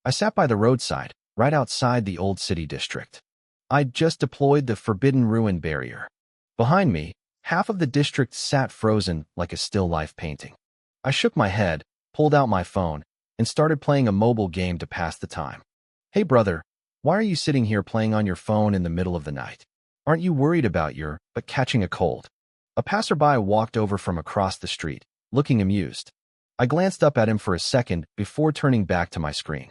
I sat by the roadside, right outside the old city district. I'd just deployed the forbidden ruin barrier. Behind me, half of the district sat frozen like a still life painting. I shook my head, pulled out my phone, and started playing a mobile game to pass the time. Hey brother, why are you sitting here playing on your phone in the middle of the night? Aren't you worried about but catching a cold? A passerby walked over from across the street, looking amused. I glanced up at him for a second before turning back to my screen.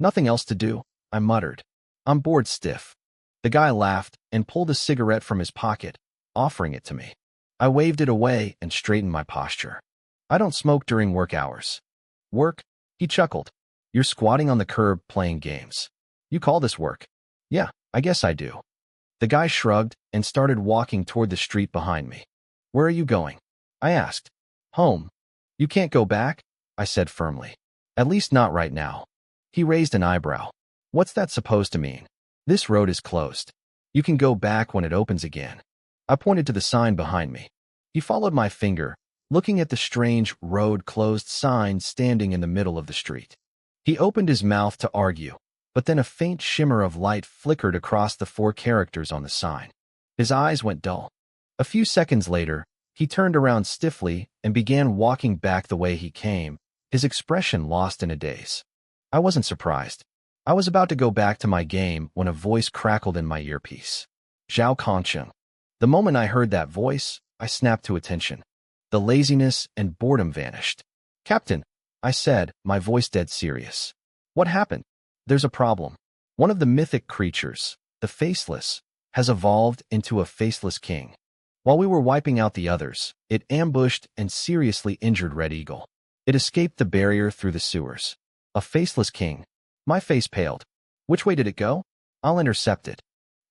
Nothing else to do, I muttered. I'm bored stiff. The guy laughed and pulled a cigarette from his pocket, offering it to me. I waved it away and straightened my posture. I don't smoke during work hours. Work? He chuckled. You're squatting on the curb playing games. You call this work? Yeah, I guess I do. The guy shrugged and started walking toward the street behind me. Where are you going? I asked. Home. You can't go back? I said firmly. At least not right now. He raised an eyebrow. What's that supposed to mean? This road is closed. You can go back when it opens again. I pointed to the sign behind me. He followed my finger, looking at the strange road closed sign standing in the middle of the street. He opened his mouth to argue, but then a faint shimmer of light flickered across the 4 characters on the sign. His eyes went dull. A few seconds later, he turned around stiffly and began walking back the way he came, his expression lost in a daze. I wasn't surprised. I was about to go back to my game when a voice crackled in my earpiece. Zhao Kongcheng. The moment I heard that voice, I snapped to attention. The laziness and boredom vanished. Captain, I said, my voice dead serious. What happened? There's a problem. One of the mythic creatures, the Faceless, has evolved into a faceless king. While we were wiping out the others, it ambushed and seriously injured Red Eagle. It escaped the barrier through the sewers. A faceless king. My face paled. Which way did it go? I'll intercept it.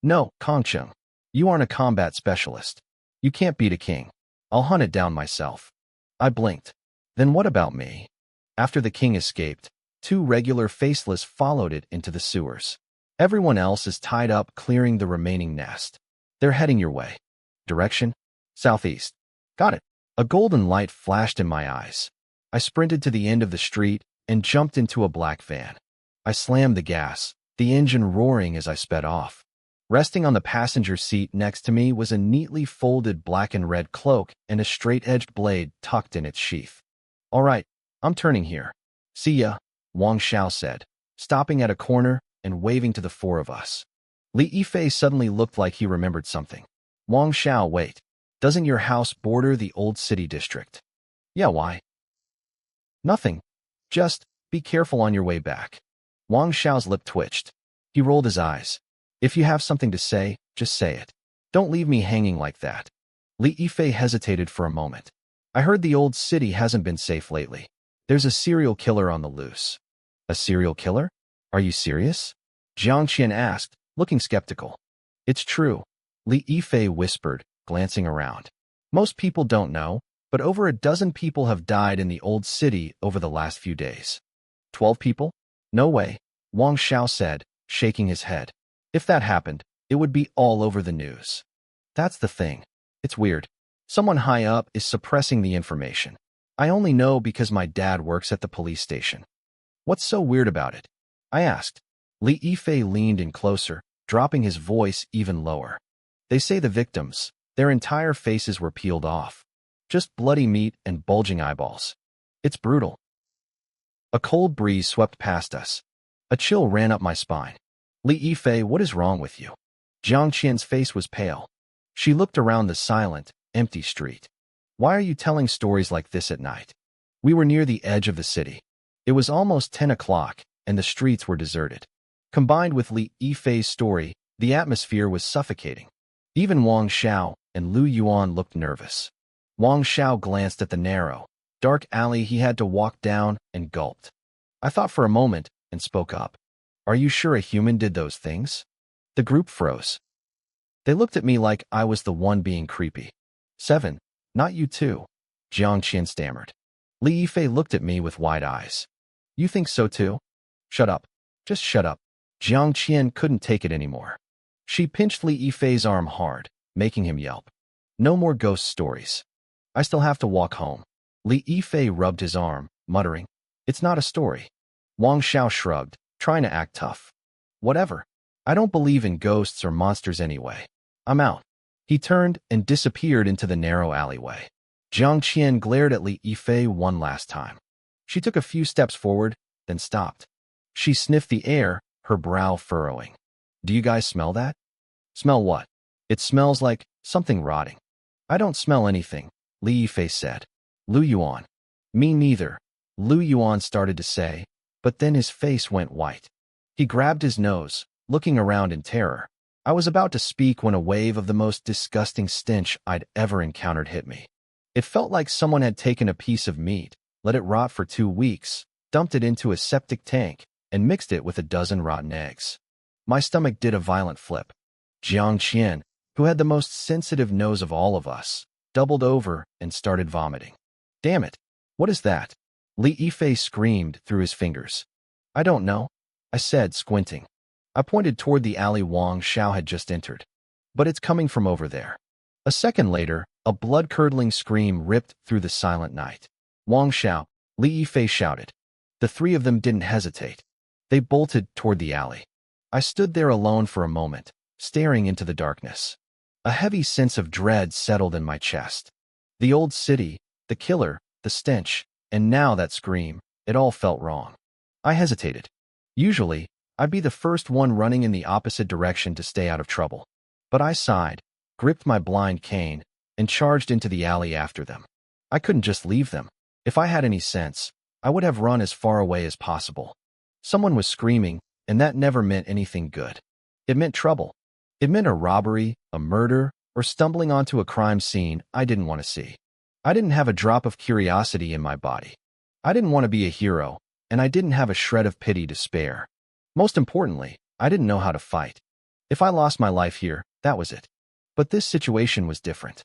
No, Kongcheng. You aren't a combat specialist. You can't beat a king. I'll hunt it down myself. I blinked. Then what about me? After the king escaped, 2 regular faceless followed it into the sewers. Everyone else is tied up clearing the remaining nest. They're heading your way. Direction? Southeast. Got it. A golden light flashed in my eyes. I sprinted to the end of the street and jumped into a black van. I slammed the gas, the engine roaring as I sped off. Resting on the passenger seat next to me was a neatly folded black and red cloak and a straight-edged blade tucked in its sheath. All right, I'm turning here. See ya, Wang Xiao said, stopping at a corner and waving to the 4 of us. Li Yifei suddenly looked like he remembered something. Wang Xiao, wait. Doesn't your house border the old city district? Yeah, why? Nothing. Just be careful on your way back. Wang Xiao's lip twitched. He rolled his eyes. If you have something to say, just say it. Don't leave me hanging like that. Li Yifei hesitated for a moment. I heard the old city hasn't been safe lately. There's a serial killer on the loose. A serial killer? Are you serious? Jiang Qian asked, looking skeptical. It's true, Li Yifei whispered, glancing around. Most people don't know, but over a dozen people have died in the old city over the last few days. 12 people? No way, Wang Xiao said, shaking his head. If that happened, it would be all over the news. That's the thing. It's weird. Someone high up is suppressing the information. I only know because my dad works at the police station. What's so weird about it? I asked. Li Yifei leaned in closer, dropping his voice even lower. They say the victims, their entire faces were peeled off. Just bloody meat and bulging eyeballs. It's brutal. A cold breeze swept past us. A chill ran up my spine. Li Yifei, what is wrong with you? Jiang Qian's face was pale. She looked around the silent, empty street. Why are you telling stories like this at night? We were near the edge of the city. It was almost 10 o'clock, and the streets were deserted. Combined with Li Yifei's story, the atmosphere was suffocating. Even Wang Xiao and Lu Yuan looked nervous. Wang Xiao glanced at the narrow, dark alley he had to walk down and gulped. I thought for a moment and spoke up. Are you sure a human did those things? The group froze. They looked at me like I was the one being creepy. 7. Not you too, Jiang Qian stammered. Li Yifei looked at me with wide eyes. You think so too? Shut up. Just shut up. Jiang Qian couldn't take it anymore. She pinched Li Yifei's arm hard, making him yelp. No more ghost stories. I still have to walk home. Li Yifei rubbed his arm, muttering, It's not a story. Wang Xiao shrugged, trying to act tough. Whatever. I don't believe in ghosts or monsters anyway. I'm out. He turned and disappeared into the narrow alleyway. Jiang Qian glared at Li Yifei one last time. She took a few steps forward, then stopped. She sniffed the air, her brow furrowing. Do you guys smell that? Smell what? It smells like something rotting. I don't smell anything, Li Yifei said. Lu Yuan. Me neither, Lu Yuan started to say, but then his face went white. He grabbed his nose, looking around in terror. I was about to speak when a wave of the most disgusting stench I'd ever encountered hit me. It felt like someone had taken a piece of meat, let it rot for 2 weeks, dumped it into a septic tank, and mixed it with a dozen rotten eggs. My stomach did a violent flip. Jiang Qian, who had the most sensitive nose of all of us, doubled over and started vomiting. Damn it! What is that? Li Yifei screamed through his fingers. I don't know, I said, squinting. I pointed toward the alley Wang Xiao had just entered. But it's coming from over there. A second later, a blood-curdling scream ripped through the silent night. Wang Xiao, Li Yifei shouted. The three of them didn't hesitate. They bolted toward the alley. I stood there alone for a moment, staring into the darkness. A heavy sense of dread settled in my chest. The old city, the killer, the stench, and now that scream, it all felt wrong. I hesitated. Usually, I'd be the first one running in the opposite direction to stay out of trouble. But I sighed, gripped my blind cane, and charged into the alley after them. I couldn't just leave them. If I had any sense, I would have run as far away as possible. Someone was screaming, and that never meant anything good. It meant trouble. It meant a robbery, a murder, or stumbling onto a crime scene I didn't want to see. I didn't have a drop of curiosity in my body. I didn't want to be a hero, and I didn't have a shred of pity to spare. Most importantly, I didn't know how to fight. If I lost my life here, that was it. But this situation was different.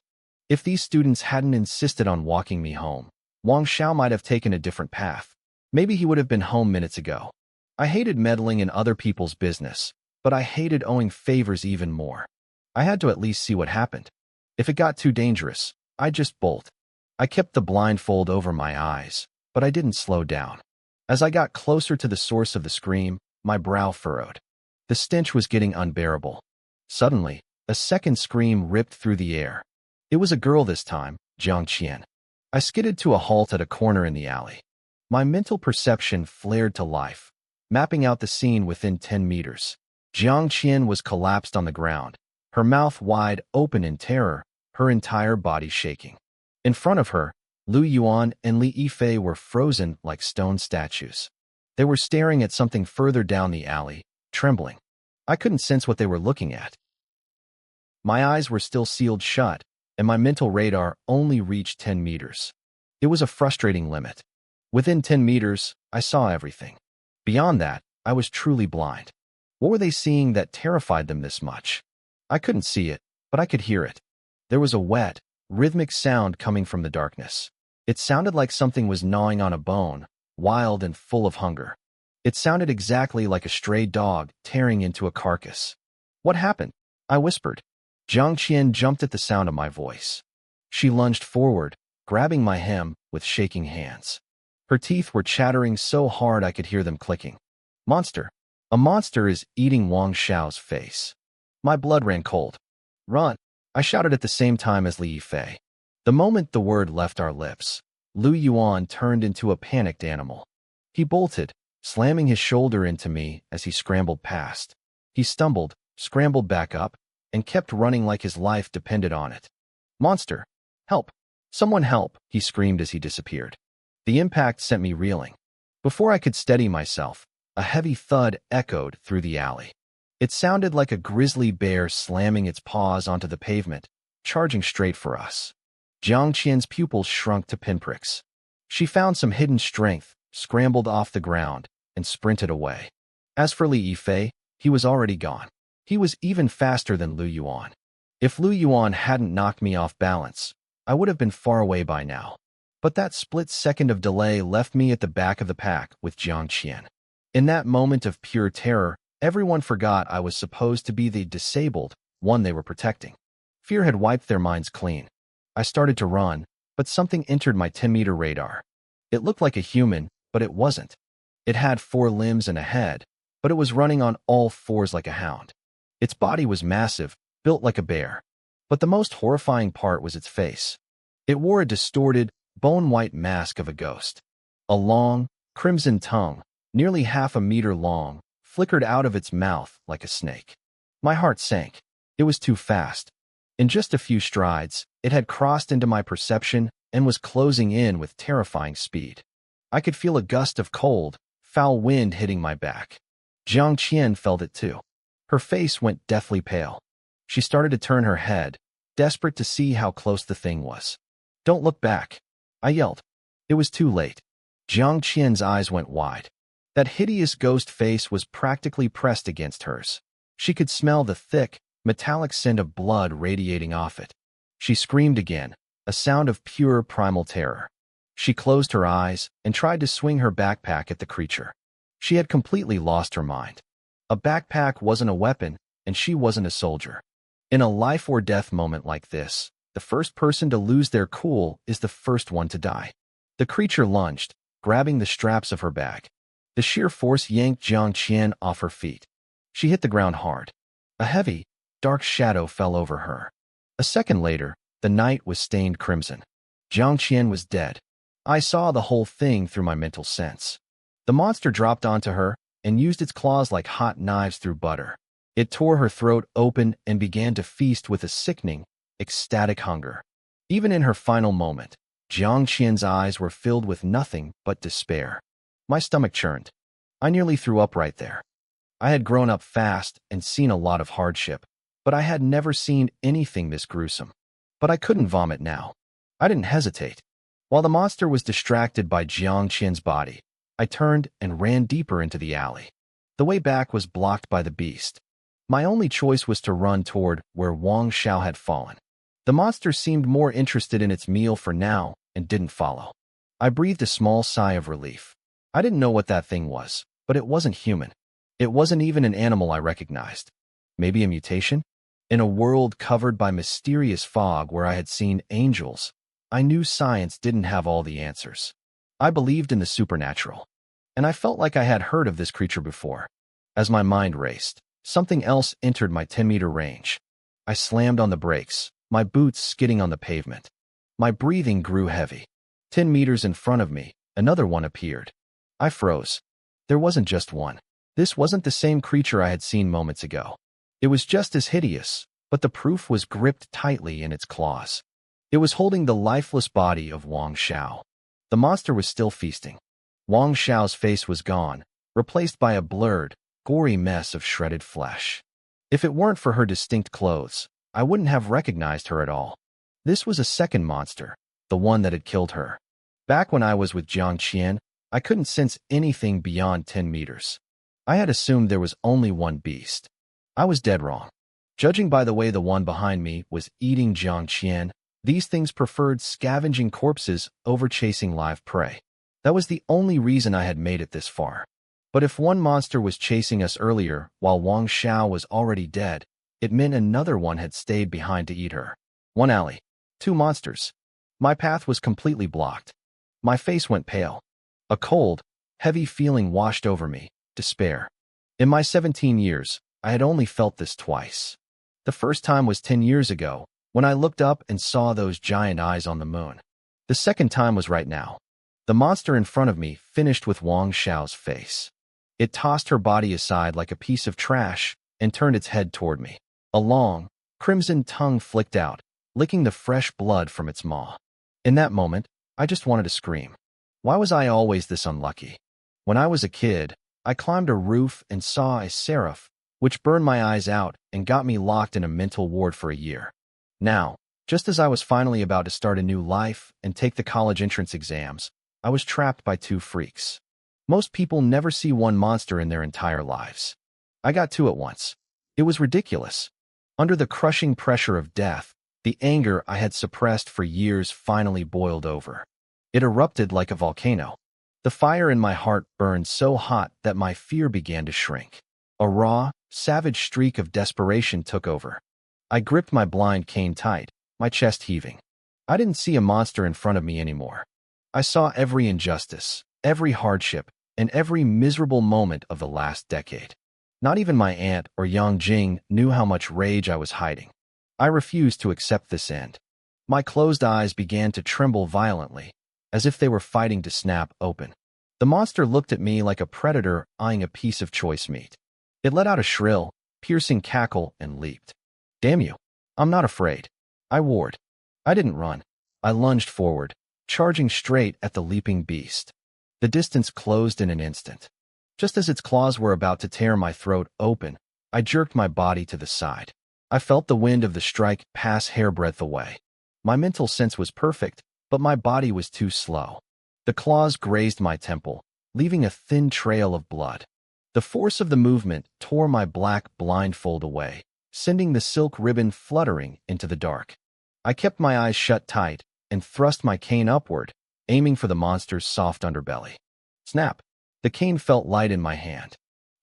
If these students hadn't insisted on walking me home, Wang Xiao might have taken a different path. Maybe he would have been home minutes ago. I hated meddling in other people's business, but I hated owing favors even more. I had to at least see what happened. If it got too dangerous, I'd just bolt. I kept the blindfold over my eyes, but I didn't slow down. As I got closer to the source of the scream, my brow furrowed. The stench was getting unbearable. Suddenly, a second scream ripped through the air. It was a girl this time, Jiang Qian. I skidded to a halt at a corner in the alley. My mental perception flared to life, mapping out the scene within 10 meters. Jiang Qian was collapsed on the ground, her mouth wide open in terror, her entire body shaking. In front of her, Lu Yuan and Li Yifei were frozen like stone statues. They were staring at something further down the alley, trembling. I couldn't sense what they were looking at. My eyes were still sealed shut, and my mental radar only reached 10 meters. It was a frustrating limit. Within 10 meters, I saw everything. Beyond that, I was truly blind. What were they seeing that terrified them this much? I couldn't see it, but I could hear it. There was a wet, rhythmic sound coming from the darkness. It sounded like something was gnawing on a bone, wild and full of hunger. It sounded exactly like a stray dog tearing into a carcass. What happened? I whispered. Jiang Qian jumped at the sound of my voice. She lunged forward, grabbing my hem with shaking hands. Her teeth were chattering so hard I could hear them clicking. Monster! A monster is eating Wang Xiao's face. My blood ran cold. Run! I shouted at the same time as Li Yifei. The moment the word left our lips, Lu Yuan turned into a panicked animal. He bolted, slamming his shoulder into me as he scrambled past. He stumbled, scrambled back up, and kept running like his life depended on it. Monster! Help! Someone help! He screamed as he disappeared. The impact sent me reeling. Before I could steady myself, a heavy thud echoed through the alley. It sounded like a grizzly bear slamming its paws onto the pavement, charging straight for us. Jiang Qian's pupils shrunk to pinpricks. She found some hidden strength, scrambled off the ground, and sprinted away. As for Li Yifei, he was already gone. He was even faster than Lu Yuan. If Lu Yuan hadn't knocked me off balance, I would have been far away by now. But that split second of delay left me at the back of the pack with Jiang Qian. In that moment of pure terror, everyone forgot I was supposed to be the disabled one they were protecting. Fear had wiped their minds clean. I started to run, but something entered my 10-meter radar. It looked like a human, but it wasn't. It had 4 limbs and a head, but it was running on all fours like a hound. Its body was massive, built like a bear. But the most horrifying part was its face. It wore a distorted, bone-white mask of a ghost. A long, crimson tongue, nearly half a meter long, flickered out of its mouth like a snake. My heart sank. It was too fast. In just a few strides, it had crossed into my perception and was closing in with terrifying speed. I could feel a gust of cold, foul wind hitting my back. Jiang Qian felt it too. Her face went deathly pale. She started to turn her head, desperate to see how close the thing was. "Don't look back," I yelled. It was too late. Jiang Qian's eyes went wide. That hideous ghost face was practically pressed against hers. She could smell the thick, metallic scent of blood radiating off it. She screamed again, a sound of pure primal terror. She closed her eyes and tried to swing her backpack at the creature. She had completely lost her mind. A backpack wasn't a weapon, and she wasn't a soldier. In a life-or-death moment like this, the first person to lose their cool is the first one to die. The creature lunged, grabbing the straps of her bag. The sheer force yanked Jiang Qian off her feet. She hit the ground hard. A heavy, dark shadow fell over her. A second later, the night was stained crimson. Jiang Qian was dead. I saw the whole thing through my mental sense. The monster dropped onto her and used its claws like hot knives through butter. It tore her throat open and began to feast with a sickening, ecstatic hunger. Even in her final moment, Jiang Qian's eyes were filled with nothing but despair. My stomach churned. I nearly threw up right there. I had grown up fast and seen a lot of hardship, but I had never seen anything this gruesome. But I couldn't vomit now. I didn't hesitate. While the monster was distracted by Jiang Qian's body, I turned and ran deeper into the alley. The way back was blocked by the beast. My only choice was to run toward where Wang Xiao had fallen. The monster seemed more interested in its meal for now and didn't follow. I breathed a small sigh of relief. I didn't know what that thing was, but it wasn't human. It wasn't even an animal I recognized. Maybe a mutation? In a world covered by mysterious fog where I had seen angels, I knew science didn't have all the answers. I believed in the supernatural, and I felt like I had heard of this creature before. As my mind raced, something else entered my 10-meter range. I slammed on the brakes, my boots skidding on the pavement. My breathing grew heavy. 10 meters in front of me, another one appeared. I froze. There wasn't just one. This wasn't the same creature I had seen moments ago. It was just as hideous, but the proof was gripped tightly in its claws. It was holding the lifeless body of Wang Xiao. The monster was still feasting. Wang Xiao's face was gone, replaced by a blurred, gory mess of shredded flesh. If it weren't for her distinct clothes, I wouldn't have recognized her at all. This was a second monster, the one that had killed her. Back when I was with Jiang Qian, I couldn't sense anything beyond 10 meters. I had assumed there was only one beast. I was dead wrong. Judging by the way the one behind me was eating Jiang Qian, these things preferred scavenging corpses over chasing live prey. That was the only reason I had made it this far. But if one monster was chasing us earlier while Wang Xiao was already dead, it meant another one had stayed behind to eat her. One alley. 2 monsters. My path was completely blocked. My face went pale. A cold, heavy feeling washed over me, despair. In my 17 years, I had only felt this twice. The first time was 10 years ago, when I looked up and saw those giant eyes on the moon. The second time was right now. The monster in front of me finished with Wang Xiao's face. It tossed her body aside like a piece of trash and turned its head toward me. A long, crimson tongue flicked out, licking the fresh blood from its maw. In that moment, I just wanted to scream. Why was I always this unlucky? When I was a kid, I climbed a roof and saw a seraph, which burned my eyes out and got me locked in a mental ward for a year. Now, just as I was finally about to start a new life and take the college entrance exams, I was trapped by 2 freaks. Most people never see one monster in their entire lives. I got 2 at once. It was ridiculous. Under the crushing pressure of death, the anger I had suppressed for years finally boiled over. It erupted like a volcano. The fire in my heart burned so hot that my fear began to shrink. A raw, savage streak of desperation took over. I gripped my blind cane tight, my chest heaving. I didn't see a monster in front of me anymore. I saw every injustice, every hardship, and every miserable moment of the last decade. Not even my aunt or Yang Jing knew how much rage I was hiding. I refused to accept this end. My closed eyes began to tremble violently, as if they were fighting to snap open. The monster looked at me like a predator eyeing a piece of choice meat. It let out a shrill, piercing cackle and leaped. Damn you. I'm not afraid. I warred. I didn't run. I lunged forward, charging straight at the leaping beast. The distance closed in an instant. Just as its claws were about to tear my throat open, I jerked my body to the side. I felt the wind of the strike pass hairbreadth away. My mental sense was perfect, but my body was too slow. The claws grazed my temple, leaving a thin trail of blood. The force of the movement tore my black blindfold away, sending the silk ribbon fluttering into the dark. I kept my eyes shut tight and thrust my cane upward, aiming for the monster's soft underbelly. Snap! The cane felt light in my hand.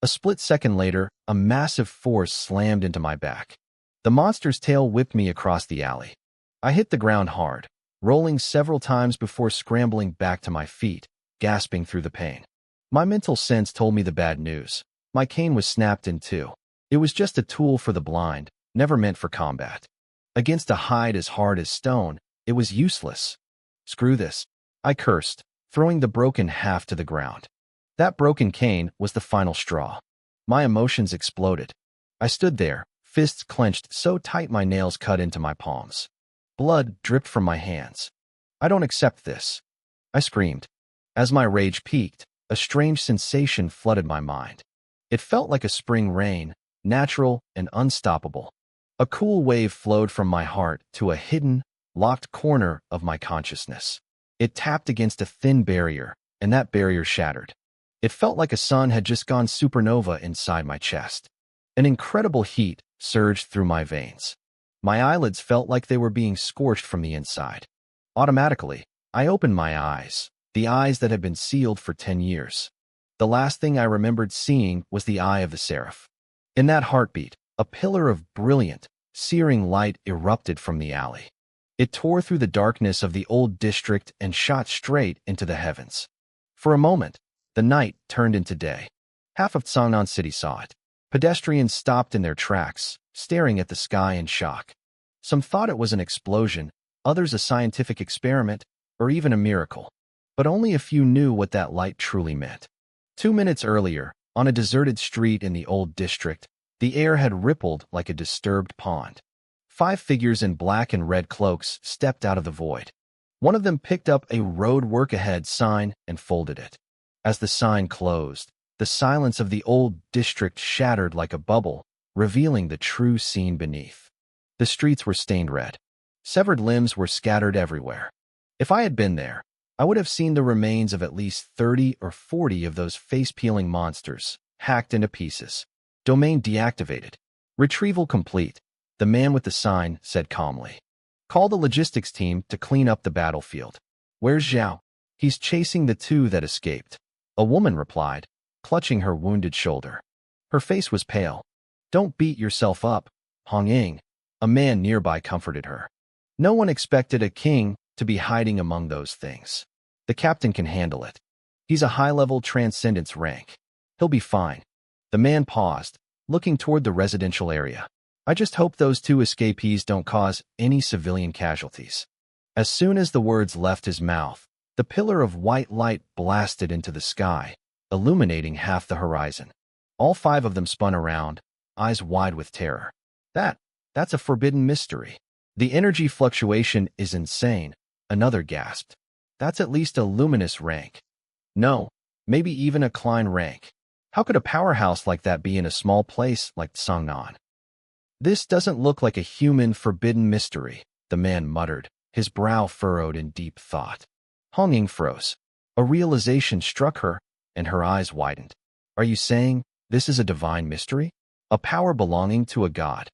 A split second later, a massive force slammed into my back. The monster's tail whipped me across the alley. I hit the ground hard, rolling several times before scrambling back to my feet, gasping through the pain. My mental sense told me the bad news. My cane was snapped in two. It was just a tool for the blind, never meant for combat. Against a hide as hard as stone, it was useless. Screw this, I cursed, throwing the broken half to the ground. That broken cane was the final straw. My emotions exploded. I stood there, fists clenched so tight my nails cut into my palms. Blood dripped from my hands. I don't accept this, I screamed. As my rage peaked, a strange sensation flooded my mind. It felt like a spring rain, natural and unstoppable. A cool wave flowed from my heart to a hidden, locked corner of my consciousness. It tapped against a thin barrier, and that barrier shattered. It felt like a sun had just gone supernova inside my chest. An incredible heat surged through my veins. My eyelids felt like they were being scorched from the inside. Automatically, I opened my eyes, the eyes that had been sealed for 10 years. The last thing I remembered seeing was the eye of the seraph. In that heartbeat, a pillar of brilliant, searing light erupted from the alley. It tore through the darkness of the old district and shot straight into the heavens. For a moment, the night turned into day. Half of Sangnan City saw it. Pedestrians stopped in their tracks, staring at the sky in shock. Some thought it was an explosion, others a scientific experiment, or even a miracle. But only a few knew what that light truly meant. 2 minutes earlier, on a deserted street in the old district, the air had rippled like a disturbed pond. 5 figures in black and red cloaks stepped out of the void. One of them picked up a "Road Work Ahead" sign and folded it. As the sign closed, the silence of the old district shattered like a bubble, revealing the true scene beneath. The streets were stained red. Severed limbs were scattered everywhere. If I had been there, I would have seen the remains of at least 30 or 40 of those face-peeling monsters, hacked into pieces. Domain deactivated. Retrieval complete, the man with the sign said calmly. Call the logistics team to clean up the battlefield. Where's Zhao? He's chasing the 2 that escaped. A woman replied, clutching her wounded shoulder. Her face was pale. Don't beat yourself up, Hong Ying. A man nearby comforted her. No one expected a king to be hiding among those things. The captain can handle it. He's a high-level transcendence rank. He'll be fine. The man paused, looking toward the residential area. I just hope those 2 escapees don't cause any civilian casualties. As soon as the words left his mouth, the pillar of white light blasted into the sky, illuminating half the horizon. All 5 of them spun around, eyes wide with terror. That's a forbidden mystery. The energy fluctuation is insane, another gasped. That's at least a luminous rank. No, maybe even a Klein rank. How could a powerhouse like that be in a small place like Sangnan? This doesn't look like a human forbidden mystery, the man muttered, his brow furrowed in deep thought. Hong Ying froze. A realization struck her, and her eyes widened. Are you saying this is a divine mystery? A power belonging to a god?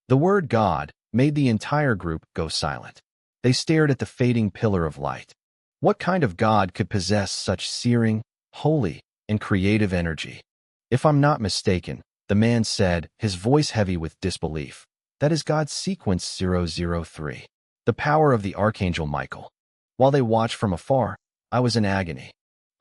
The word God made the entire group go silent. They stared at the fading pillar of light. What kind of god could possess such searing, holy, and creative energy? If I'm not mistaken, the man said, his voice heavy with disbelief, that is God's sequence 003. The power of the Archangel Michael. While they watched from afar, I was in agony.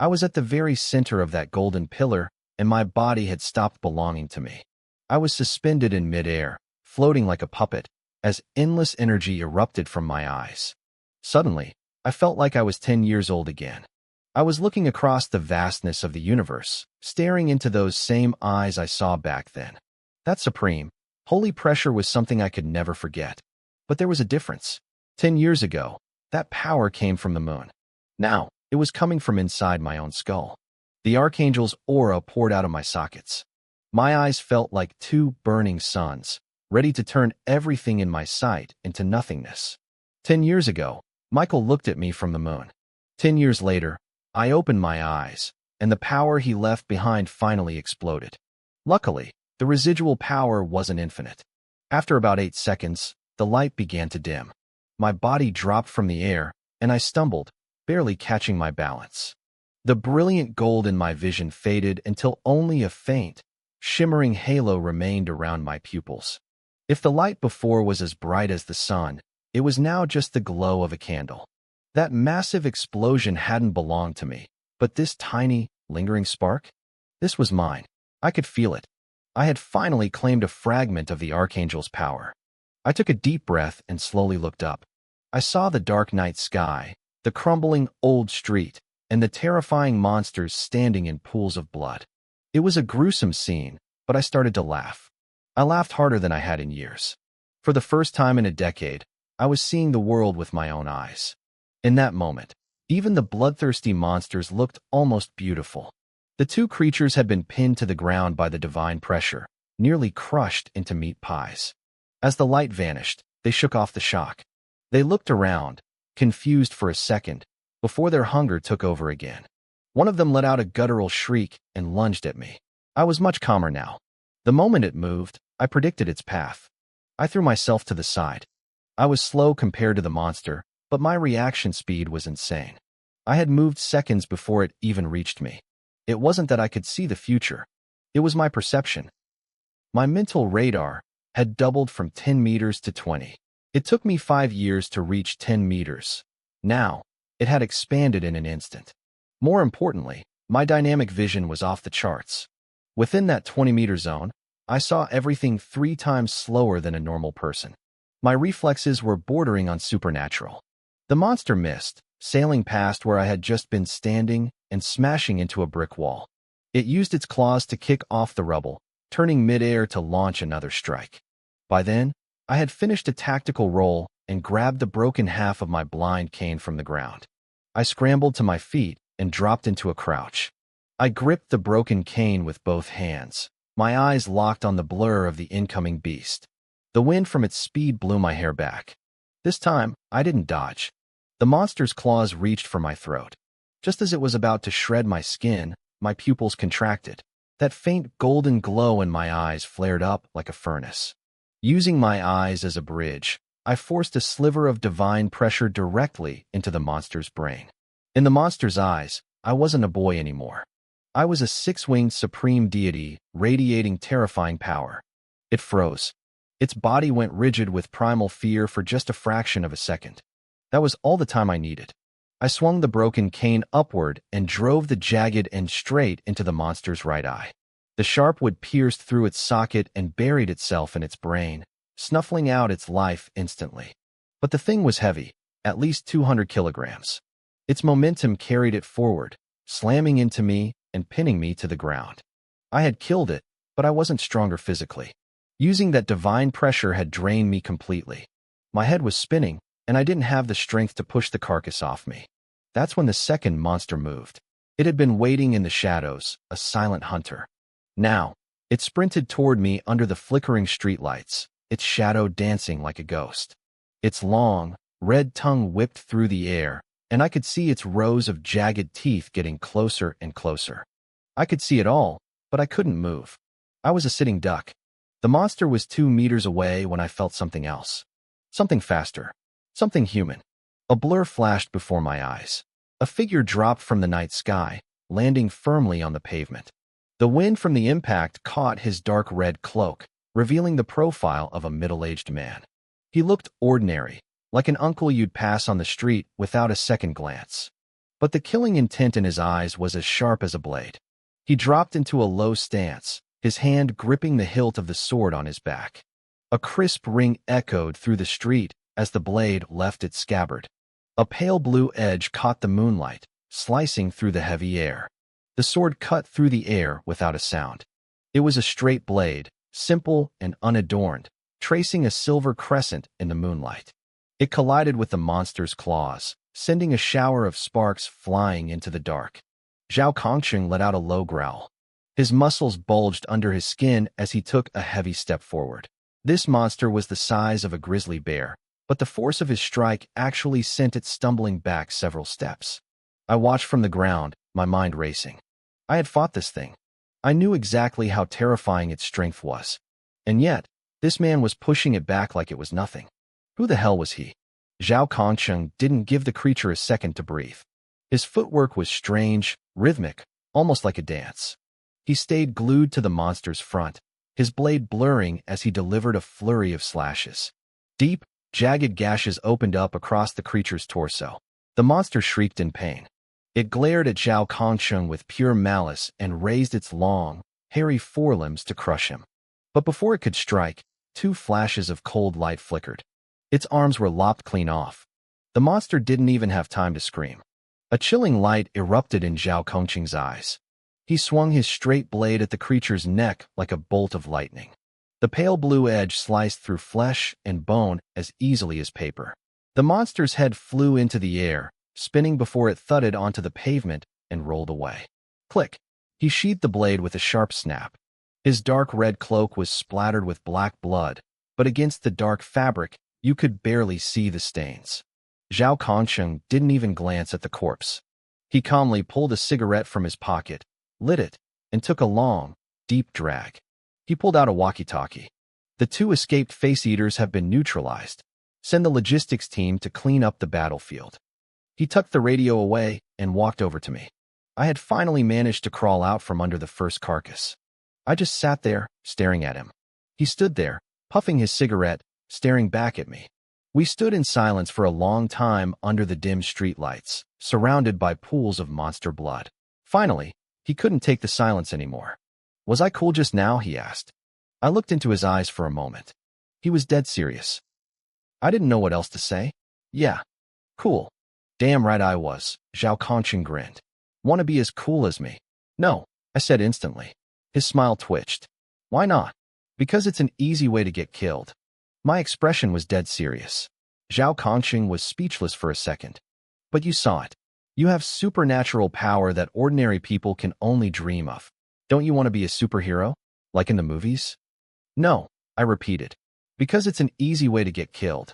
I was at the very center of that golden pillar, and my body had stopped belonging to me. I was suspended in midair, floating like a puppet, as endless energy erupted from my eyes. Suddenly, I felt like I was 10 years old again. I was looking across the vastness of the universe, staring into those same eyes I saw back then. That supreme, holy pressure was something I could never forget. But there was a difference. 10 years ago, that power came from the moon. Now, it was coming from inside my own skull. The Archangel's aura poured out of my sockets. My eyes felt like two burning suns, ready to turn everything in my sight into nothingness. 10 years ago, Michael looked at me from the moon. 10 years later, I opened my eyes, and the power he left behind finally exploded. Luckily, the residual power wasn't infinite. After about 8 seconds, the light began to dim. My body dropped from the air, and I stumbled, barely catching my balance. The brilliant gold in my vision faded until only a faint, shimmering halo remained around my pupils. If the light before was as bright as the sun, it was now just the glow of a candle. That massive explosion hadn't belonged to me, but this tiny, lingering spark? This was mine. I could feel it. I had finally claimed a fragment of the Archangel's power. I took a deep breath and slowly looked up. I saw the dark night sky, the crumbling old street, and the terrifying monsters standing in pools of blood. It was a gruesome scene, but I started to laugh. I laughed harder than I had in years. For the first time in a decade, I was seeing the world with my own eyes. In that moment, even the bloodthirsty monsters looked almost beautiful. The two creatures had been pinned to the ground by the divine pressure, nearly crushed into meat pies. As the light vanished, they shook off the shock. They looked around, confused for a second, before their hunger took over again. One of them let out a guttural shriek and lunged at me. I was much calmer now. The moment it moved, I predicted its path. I threw myself to the side. I was slow compared to the monster, but my reaction speed was insane. I had moved seconds before it even reached me. It wasn't that I could see the future. It was my perception. My mental radar had doubled from 10 meters to 20. It took me 5 years to reach 10 meters. Now, it had expanded in an instant. More importantly, my dynamic vision was off the charts. Within that 20-meter zone, I saw everything 3 times slower than a normal person. My reflexes were bordering on supernatural. The monster missed, sailing past where I had just been standing and smashing into a brick wall. It used its claws to kick off the rubble, turning midair to launch another strike. By then, I had finished a tactical roll and grabbed the broken half of my blind cane from the ground. I scrambled to my feet and dropped into a crouch. I gripped the broken cane with both hands, my eyes locked on the blur of the incoming beast. The wind from its speed blew my hair back. This time, I didn't dodge. The monster's claws reached for my throat. Just as it was about to shred my skin, my pupils contracted. That faint golden glow in my eyes flared up like a furnace. Using my eyes as a bridge, I forced a sliver of divine pressure directly into the monster's brain. In the monster's eyes, I wasn't a boy anymore. I was a 6-winged supreme deity radiating terrifying power. It froze. Its body went rigid with primal fear for just a fraction of a second. That was all the time I needed. I swung the broken cane upward and drove the jagged end straight into the monster's right eye. The sharp wood pierced through its socket and buried itself in its brain, snuffling out its life instantly. But the thing was heavy, at least 200 kilograms. Its momentum carried it forward, slamming into me and pinning me to the ground. I had killed it, but I wasn't stronger physically. Using that divine pressure had drained me completely. My head was spinning, and I didn't have the strength to push the carcass off me. That's when the second monster moved. It had been waiting in the shadows, a silent hunter. Now, it sprinted toward me under the flickering streetlights, its shadow dancing like a ghost. Its long, red tongue whipped through the air, and I could see its rows of jagged teeth getting closer and closer. I could see it all, but I couldn't move. I was a sitting duck. The monster was 2 meters away when I felt something else. Something faster. Something human. A blur flashed before my eyes. A figure dropped from the night sky, landing firmly on the pavement. The wind from the impact caught his dark red cloak, revealing the profile of a middle-aged man. He looked ordinary, like an uncle you'd pass on the street without a second glance. but the killing intent in his eyes was as sharp as a blade. He dropped into a low stance, his hand gripping the hilt of the sword on his back. A crisp ring echoed through the street as the blade left its scabbard. A pale blue edge caught the moonlight, slicing through the heavy air. The sword cut through the air without a sound. It was a straight blade, simple and unadorned, tracing a silver crescent in the moonlight. It collided with the monster's claws, sending a shower of sparks flying into the dark. Zhao Kongsheng let out a low growl. His muscles bulged under his skin as he took a heavy step forward. This monster was the size of a grizzly bear, but the force of his strike actually sent it stumbling back several steps. I watched from the ground, my mind racing. I had fought this thing. I knew exactly how terrifying its strength was. And yet, this man was pushing it back like it was nothing. Who the hell was he? Zhao Kongsheng didn't give the creature a second to breathe. His footwork was strange, rhythmic, almost like a dance. He stayed glued to the monster's front, his blade blurring as he delivered a flurry of slashes. Deep, jagged gashes opened up across the creature's torso. The monster shrieked in pain. It glared at Zhao Kongsheng with pure malice and raised its long, hairy forelimbs to crush him. But before it could strike, 2 flashes of cold light flickered. Its arms were lopped clean off. The monster didn't even have time to scream. A chilling light erupted in Zhao Kongsheng's eyes. He swung his straight blade at the creature's neck like a bolt of lightning. The pale blue edge sliced through flesh and bone as easily as paper. The monster's head flew into the air, spinning before it thudded onto the pavement and rolled away. Click! He sheathed the blade with a sharp snap. His dark red cloak was splattered with black blood, but against the dark fabric, you could barely see the stains. Zhao Kongsheng didn't even glance at the corpse. He calmly pulled a cigarette from his pocket, lit it, and took a long, deep drag. He pulled out a walkie-talkie. The 2 escaped face-eaters have been neutralized. Send the logistics team to clean up the battlefield. He tucked the radio away and walked over to me. I had finally managed to crawl out from under the first carcass. I just sat there, staring at him. He stood there, puffing his cigarette, staring back at me. We stood in silence for a long time under the dim streetlights, surrounded by pools of monster blood. Finally, he couldn't take the silence anymore. Was I cool just now? He asked. I looked into his eyes for a moment. He was dead serious. I didn't know what else to say. Yeah. Cool. Damn right I was. Zhao Kongsheng grinned. Want to be as cool as me? No, I said instantly. His smile twitched. Why not? Because it's an easy way to get killed. My expression was dead serious. Zhao Kongsheng was speechless for a second. But you saw it. You have supernatural power that ordinary people can only dream of. Don't you want to be a superhero? Like in the movies? No, I repeated. Because it's an easy way to get killed.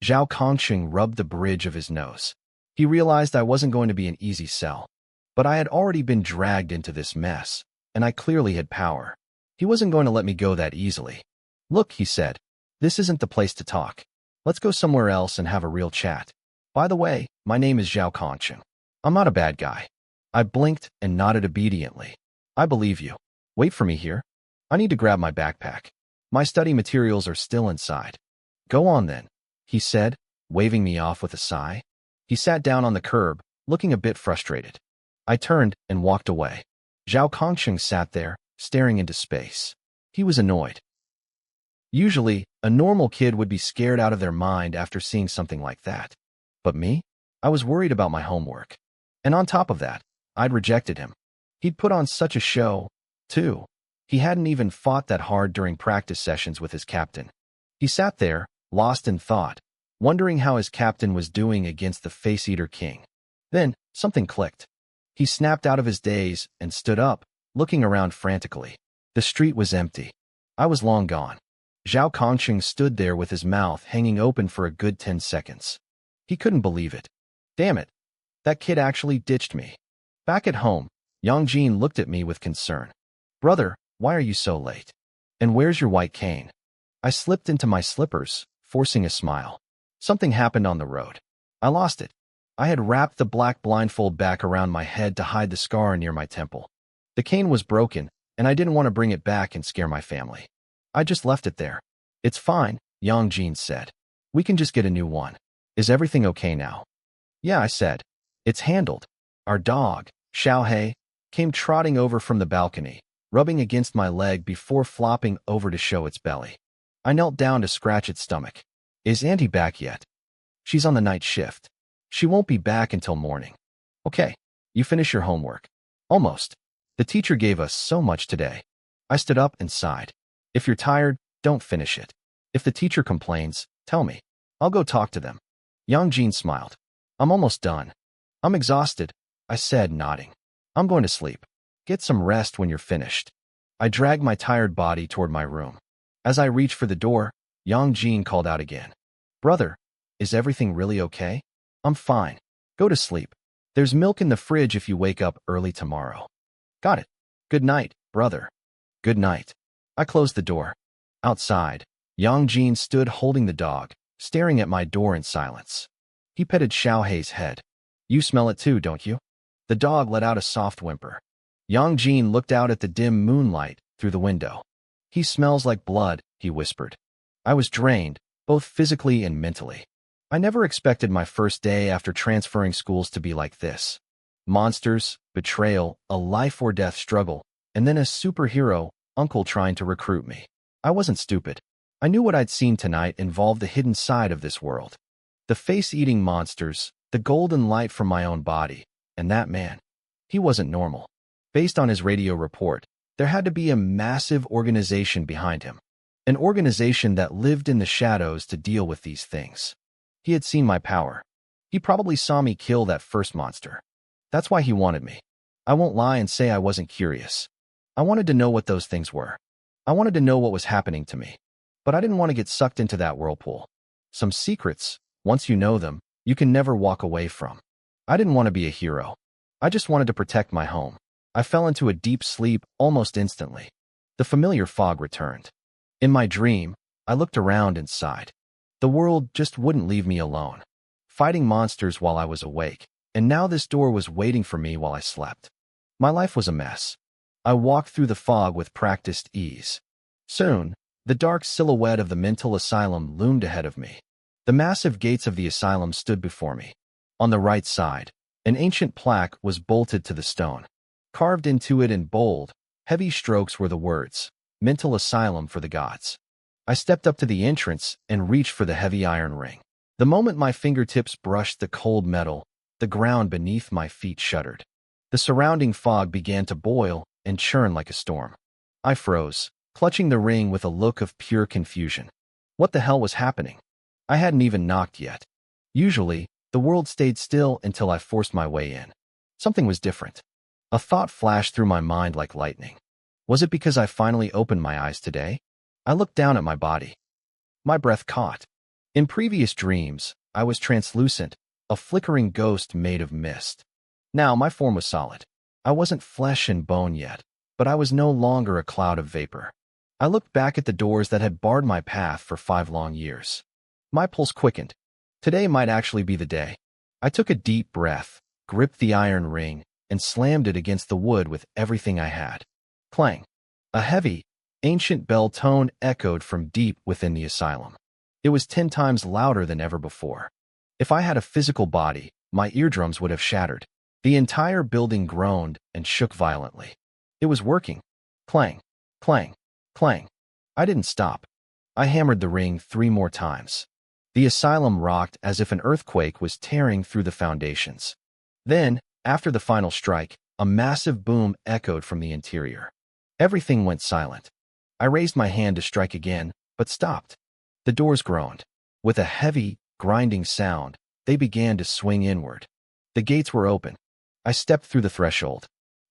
Zhao Kongsheng rubbed the bridge of his nose. He realized I wasn't going to be an easy sell. But I had already been dragged into this mess, and I clearly had power. He wasn't going to let me go that easily. Look, he said. This isn't the place to talk. Let's go somewhere else and have a real chat. By the way, my name is Zhao Kongsheng. I'm not a bad guy. I blinked and nodded obediently. I believe you. Wait for me here. I need to grab my backpack. My study materials are still inside. Go on then, he said, waving me off with a sigh. He sat down on the curb, looking a bit frustrated. I turned and walked away. Zhao Kongsheng sat there, staring into space. He was annoyed. Usually, a normal kid would be scared out of their mind after seeing something like that. But me? I was worried about my homework. And on top of that, I'd rejected him. He'd put on such a show, too. He hadn't even fought that hard during practice sessions with his captain. He sat there, lost in thought, wondering how his captain was doing against the Face-Eater King. Then, something clicked. He snapped out of his daze and stood up, looking around frantically. The street was empty. I was long gone. Zhao Kongsheng stood there with his mouth hanging open for a good 10 seconds. He couldn't believe it. Damn it. That kid actually ditched me. Back at home, Yangjin looked at me with concern. Brother, why are you so late? And where's your white cane? I slipped into my slippers, forcing a smile. Something happened on the road. I lost it. I had wrapped the black blindfold back around my head to hide the scar near my temple. The cane was broken, and I didn't want to bring it back and scare my family. I just left it there. It's fine, Yangjin said. We can just get a new one. Is everything okay now? Yeah, I said. It's handled. Our dog, Xiaohei, came trotting over from the balcony, rubbing against my leg before flopping over to show its belly. I knelt down to scratch its stomach. Is Auntie back yet? She's on the night shift. She won't be back until morning. Okay, you finish your homework. Almost. The teacher gave us so much today. I stood up and sighed. If you're tired, don't finish it. If the teacher complains, tell me. I'll go talk to them. Yang Jin smiled. I'm almost done. I'm exhausted, I said, nodding. I'm going to sleep. Get some rest when you're finished. I dragged my tired body toward my room. As I reached for the door, Yang Jin called out again. Brother, is everything really okay? I'm fine. Go to sleep. There's milk in the fridge if you wake up early tomorrow. Got it. Good night, brother. Good night. I closed the door. Outside, Yang Jin stood holding the dog, staring at my door in silence. He petted Xiaohei's head. You smell it too, don't you? The dog let out a soft whimper. Yang Jin looked out at the dim moonlight through the window. He smells like blood, he whispered. I was drained, both physically and mentally. I never expected my first day after transferring schools to be like this. Monsters, betrayal, a life-or-death struggle, and then a superhero, uncle trying to recruit me. I wasn't stupid. I knew what I'd seen tonight involved the hidden side of this world. The face-eating monsters, the golden light from my own body, and that man. He wasn't normal. Based on his radio report, there had to be a massive organization behind him. An organization that lived in the shadows to deal with these things. He had seen my power. He probably saw me kill that first monster. That's why he wanted me. I won't lie and say I wasn't curious. I wanted to know what those things were. I wanted to know what was happening to me. But I didn't want to get sucked into that whirlpool. Some secrets, once you know them, you can never walk away from. I didn't want to be a hero. I just wanted to protect my home. I fell into a deep sleep almost instantly. The familiar fog returned. In my dream, I looked around and sighed. The world just wouldn't leave me alone. Fighting monsters while I was awake, and now this door was waiting for me while I slept. My life was a mess. I walked through the fog with practiced ease. Soon, the dark silhouette of the mental asylum loomed ahead of me. The massive gates of the asylum stood before me. On the right side, an ancient plaque was bolted to the stone. Carved into it in bold, heavy strokes were the words, Mental Asylum for the Gods. I stepped up to the entrance and reached for the heavy iron ring. The moment my fingertips brushed the cold metal, the ground beneath my feet shuddered. The surrounding fog began to boil and churn like a storm. I froze, clutching the ring with a look of pure confusion. What the hell was happening? I hadn't even knocked yet. Usually, the world stayed still until I forced my way in. Something was different. A thought flashed through my mind like lightning. Was it because I finally opened my eyes today? I looked down at my body. My breath caught. In previous dreams, I was translucent, a flickering ghost made of mist. Now my form was solid. I wasn't flesh and bone yet, but I was no longer a cloud of vapor. I looked back at the doors that had barred my path for 5 long years. My pulse quickened. Today might actually be the day. I took a deep breath, gripped the iron ring, and slammed it against the wood with everything I had. Clang. A heavy, ancient bell tone echoed from deep within the asylum. It was 10 times louder than ever before. If I had a physical body, my eardrums would have shattered. The entire building groaned and shook violently. It was working. Clang, clang, clang. I didn't stop. I hammered the ring 3 more times. The asylum rocked as if an earthquake was tearing through the foundations. Then, after the final strike, a massive boom echoed from the interior. Everything went silent. I raised my hand to strike again, but stopped. The doors groaned. With a heavy, grinding sound, they began to swing inward. The gates were open. I stepped through the threshold.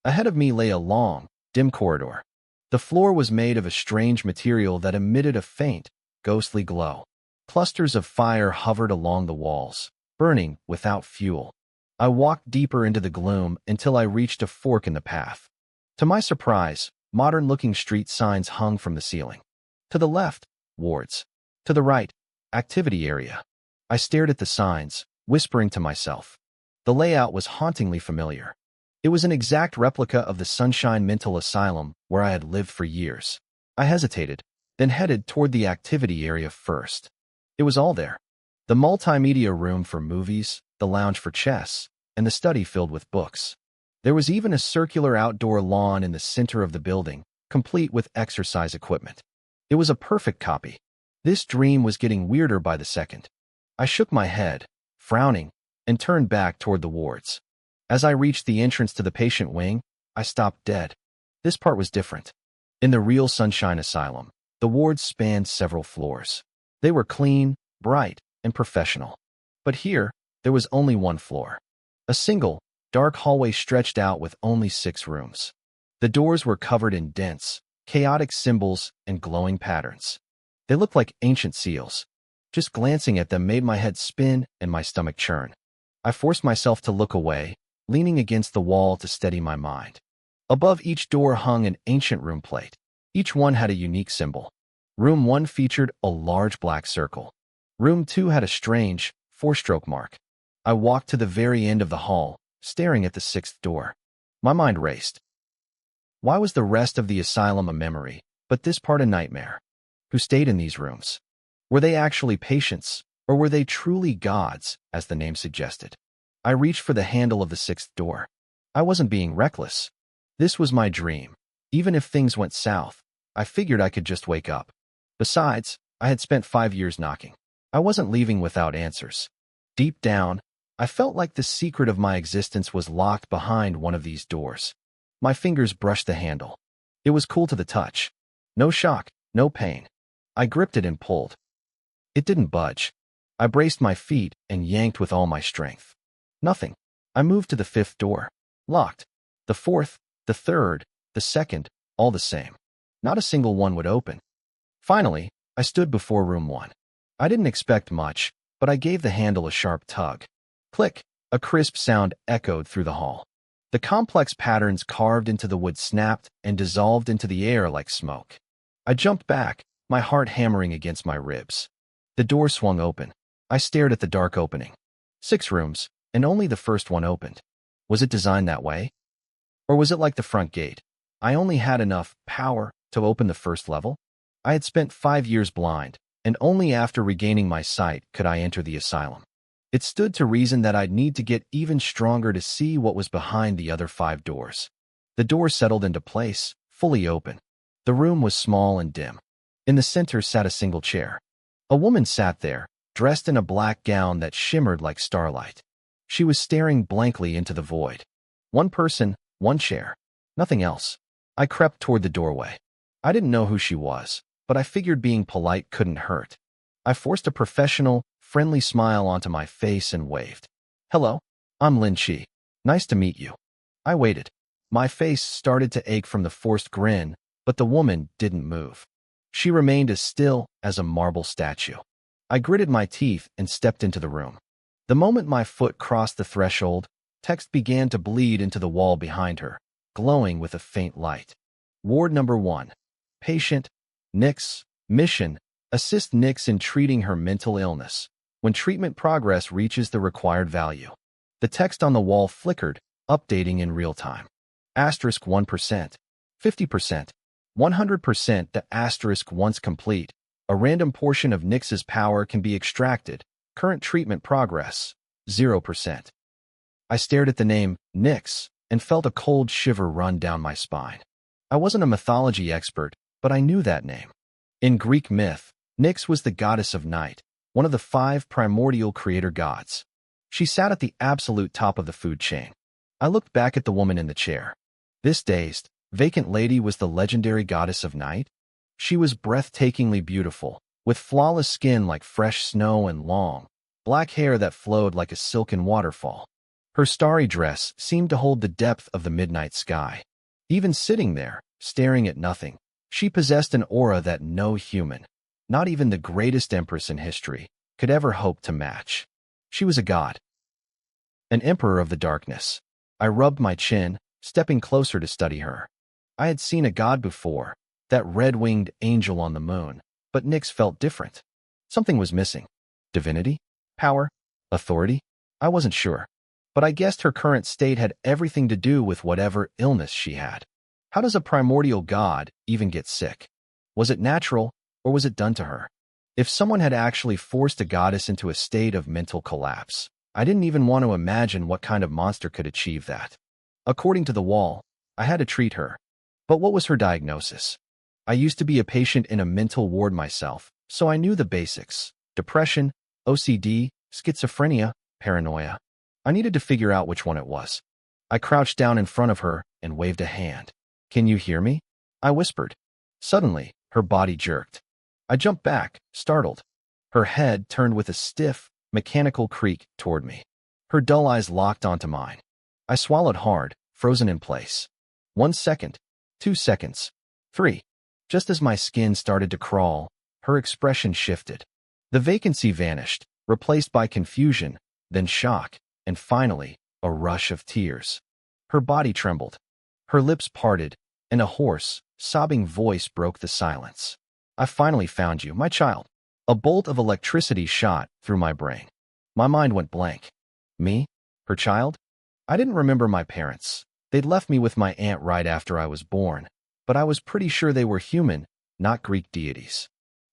Ahead of me lay a long, dim corridor. The floor was made of a strange material that emitted a faint, ghostly glow. Clusters of fire hovered along the walls, burning without fuel. I walked deeper into the gloom until I reached a fork in the path. To my surprise, modern-looking street signs hung from the ceiling. To the left, wards. To the right, activity area. I stared at the signs, whispering to myself. The layout was hauntingly familiar. It was an exact replica of the Sunshine Mental Asylum where I had lived for years. I hesitated, then headed toward the activity area first. It was all there. The multimedia room for movies, the lounge for chess, and the study filled with books. There was even a circular outdoor lawn in the center of the building, complete with exercise equipment. It was a perfect copy. This dream was getting weirder by the second. I shook my head, frowning, and turned back toward the wards. As I reached the entrance to the patient wing, I stopped dead. This part was different. In the real Sunshine Asylum, the wards spanned several floors. They were clean, bright, and professional. But here, there was only one floor. A single, dark hallway stretched out with only 6 rooms. The doors were covered in dense, chaotic symbols and glowing patterns. They looked like ancient seals. Just glancing at them made my head spin and my stomach churn. I forced myself to look away, leaning against the wall to steady my mind. Above each door hung an ancient rune plate. Each one had a unique symbol. Room 1 featured a large black circle. Room 2 had a strange, 4-stroke mark. I walked to the very end of the hall, staring at the 6th door. My mind raced. Why was the rest of the asylum a memory, but this part a nightmare? Who stayed in these rooms? Were they actually patients, or were they truly gods, as the name suggested? I reached for the handle of the 6th door. I wasn't being reckless. This was my dream. Even if things went south, I figured I could just wake up. Besides, I had spent 5 years knocking. I wasn't leaving without answers. Deep down, I felt like the secret of my existence was locked behind one of these doors. My fingers brushed the handle. It was cool to the touch. No shock, no pain. I gripped it and pulled. It didn't budge. I braced my feet and yanked with all my strength. Nothing. I moved to the 5th door. Locked. The 4th, the 3rd, the 2nd, all the same. Not a single one would open. Finally, I stood before room 1. I didn't expect much, but I gave the handle a sharp tug. Click! A crisp sound echoed through the hall. The complex patterns carved into the wood snapped and dissolved into the air like smoke. I jumped back, my heart hammering against my ribs. The door swung open. I stared at the dark opening. 6 rooms, and only the first one opened. Was it designed that way? Or was it like the front gate? I only had enough power to open the first level. I had spent 5 years blind, and only after regaining my sight could I enter the asylum. It stood to reason that I'd need to get even stronger to see what was behind the other 5 doors. The door settled into place, fully open. The room was small and dim. In the center sat a single chair. A woman sat there, dressed in a black gown that shimmered like starlight. She was staring blankly into the void. One person, one chair. Nothing else. I crept toward the doorway. I didn't know who she was, but I figured being polite couldn't hurt. I forced a professional, friendly smile onto my face and waved. Hello, I'm Lin Chi. Nice to meet you. I waited. My face started to ache from the forced grin, but the woman didn't move. She remained as still as a marble statue. I gritted my teeth and stepped into the room. The moment my foot crossed the threshold, text began to bleed into the wall behind her, glowing with a faint light. Ward number 1. Patient, Nix, mission, assist Nix in treating her mental illness. When treatment progress reaches the required value. The text on the wall flickered, updating in real time. Asterisk 1%, 50%, 100%. The asterisk once complete. A random portion of Nix's power can be extracted. Current treatment progress, 0%. I stared at the name, Nix, and felt a cold shiver run down my spine. I wasn't a mythology expert, but I knew that name. In Greek myth, Nix was the goddess of night, one of the 5 primordial creator gods. She sat at the absolute top of the food chain. I looked back at the woman in the chair. This dazed, vacant lady was the legendary goddess of night. She was breathtakingly beautiful, with flawless skin like fresh snow and long, black hair that flowed like a silken waterfall. Her starry dress seemed to hold the depth of the midnight sky. Even sitting there, staring at nothing, she possessed an aura that no human, not even the greatest empress in history, could ever hope to match. She was a god. An emperor of the darkness. I rubbed my chin, stepping closer to study her. I had seen a god before, that red-winged angel on the moon, but Nix felt different. Something was missing. Divinity? Power? Authority? I wasn't sure. But I guessed her current state had everything to do with whatever illness she had. How does a primordial god even get sick? Was it natural, or was it done to her? If someone had actually forced a goddess into a state of mental collapse, I didn't even want to imagine what kind of monster could achieve that. According to the wall, I had to treat her. But what was her diagnosis? I used to be a patient in a mental ward myself, so I knew the basics. Depression, OCD, schizophrenia, paranoia. I needed to figure out which one it was. I crouched down in front of her and waved a hand. "Can you hear me?" I whispered. Suddenly, her body jerked. I jumped back, startled. Her head turned with a stiff, mechanical creak toward me. Her dull eyes locked onto mine. I swallowed hard, frozen in place. 1 second, 2 seconds, 3. Just as my skin started to crawl, her expression shifted. The vacancy vanished, replaced by confusion, then shock, and finally, a rush of tears. Her body trembled. Her lips parted, and a hoarse, sobbing voice broke the silence. "I finally found you, my child." A bolt of electricity shot through my brain. My mind went blank. Me? Her child? I didn't remember my parents. They'd left me with my aunt right after I was born, but I was pretty sure they were human, not Greek deities.